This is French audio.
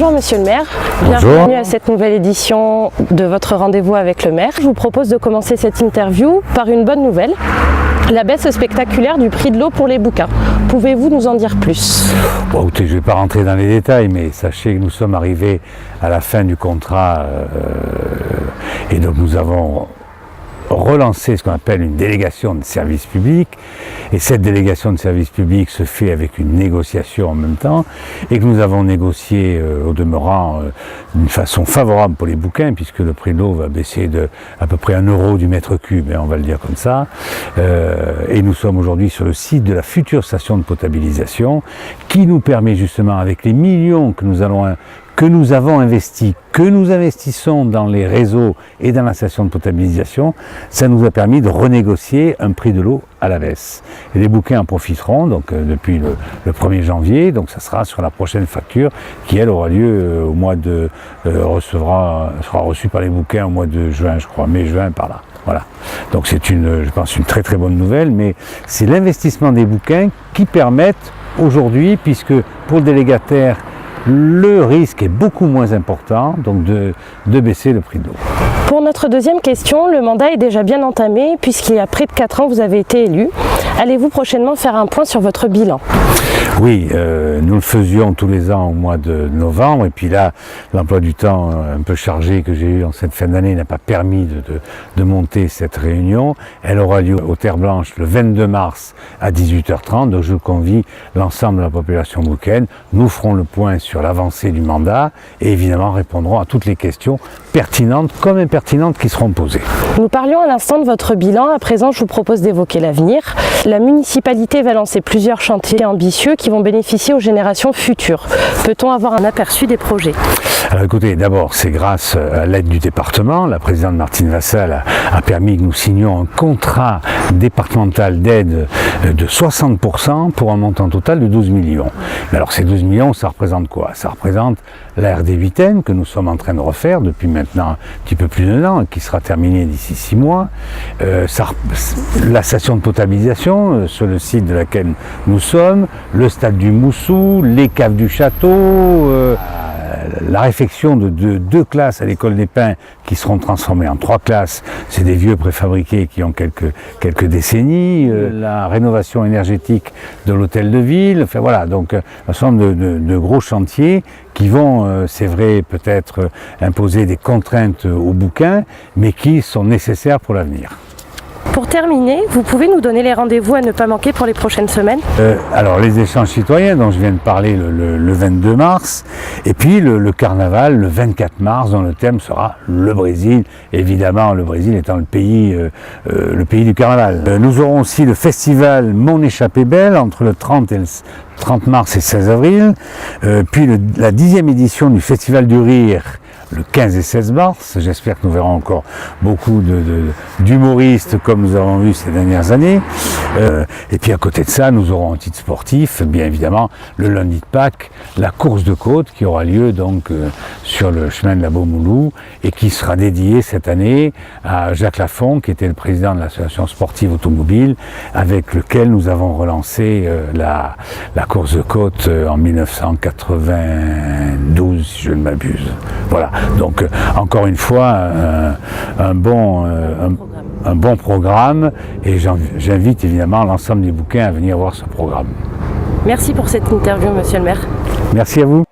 Bonjour Monsieur le maire, Bonjour. Bienvenue à cette nouvelle édition de votre rendez-vous avec le maire. Je vous propose de commencer cette interview par une bonne nouvelle, la baisse spectaculaire du prix de l'eau pour les bouquins. Pouvez-vous nous en dire plus? Bon, écoutez, je ne vais pas rentrer dans les détails, mais sachez que nous sommes arrivés à la fin du contrat et donc nous avons relancer ce qu'on appelle une délégation de service public, et cette délégation de service public se fait avec une négociation en même temps, et que nous avons négocié au demeurant d'une façon favorable pour les bouquins, puisque le prix de l'eau va baisser de à peu près 1 euro du mètre cube, on va le dire comme ça, et nous sommes aujourd'hui sur le site de la future station de potabilisation, qui nous permet justement, avec les millions que nous avons investis, que nous investissons dans les réseaux et dans la station de potabilisation, ça nous a permis de renégocier un prix de l'eau à la baisse. Et les bouquins en profiteront donc depuis le 1er janvier, donc ça sera sur la prochaine facture qui elle aura lieu au mois de sera reçue par les bouquins au mois de juin, je crois, mai-juin par là. Voilà. Donc c'est je pense une très très bonne nouvelle, mais c'est l'investissement des bouquins qui permettent aujourd'hui, puisque pour le délégataire, le risque est beaucoup moins important, donc de baisser le prix de l'eau. Pour notre deuxième question, le mandat est déjà bien entamé puisqu'il y a près de 4 ans vous avez été élu. Allez-vous prochainement faire un point sur votre bilan? Oui, nous le faisions tous les ans au mois de novembre, et puis là, l'emploi du temps un peu chargé que j'ai eu en cette fin d'année n'a pas permis de monter cette réunion. Elle aura lieu aux Terres Blanches le 22 mars à 18h30, donc je convie l'ensemble de la population boucaine. Nous ferons le point sur l'avancée du mandat et évidemment répondrons à toutes les questions pertinentes comme impertinentes qui seront posées. Nous parlions à l'instant de votre bilan, à présent je vous propose d'évoquer l'avenir. La municipalité va lancer plusieurs chantiers ambitieux qui vont bénéficier aux générations futures. Peut-on avoir un aperçu des projets? Alors écoutez, d'abord c'est grâce à l'aide du département. La présidente Martine Vassal a permis que nous signions un contrat départemental d'aide de 60% pour un montant total de 12 millions. Mais alors ces 12 millions, ça représente quoi? Ça représente la RD 8N que nous sommes en train de refaire depuis maintenant un petit peu plus d'1 an, qui sera terminée d'ici 6 mois. La station de potabilisation sur le site de laquelle nous sommes, le stade du Moussou, les caves du château, la réfection de 2 classes à l'école des Pins qui seront transformées en 3 classes, c'est des vieux préfabriqués qui ont quelques décennies, la rénovation énergétique de l'hôtel de ville, enfin voilà, donc un certain nombre de gros chantiers qui vont, c'est vrai, peut-être imposer des contraintes aux bouquins, mais qui sont nécessaires pour l'avenir. Pour terminer, vous pouvez nous donner les rendez-vous à ne pas manquer pour les prochaines semaines? Alors les échanges citoyens dont je viens de parler le 22 mars, et puis le carnaval le 24 mars dont le thème sera le Brésil, évidemment le Brésil étant le pays du carnaval. Nous aurons aussi le festival Mon Échappée Belle entre le 30 mars et 16 avril, puis la 10e édition du Festival du Rire le 15 et 16 mars. J'espère que nous verrons encore beaucoup d'humoristes comme nous avons vu ces dernières années. Et puis à côté de ça, nous aurons un titre sportif, bien évidemment, le lundi de Pâques, la course de côte qui aura lieu donc sur le chemin de la Beaumoulou et qui sera dédiée cette année à Jacques Lafont, qui était le président de l'association sportive automobile, avec lequel nous avons relancé la course de côte en 1992, si je ne m'abuse. Voilà. Donc encore une fois un bon programme, et j'invite évidemment l'ensemble des bouquins à venir voir ce programme. Merci pour cette interview, monsieur le maire. Merci à vous.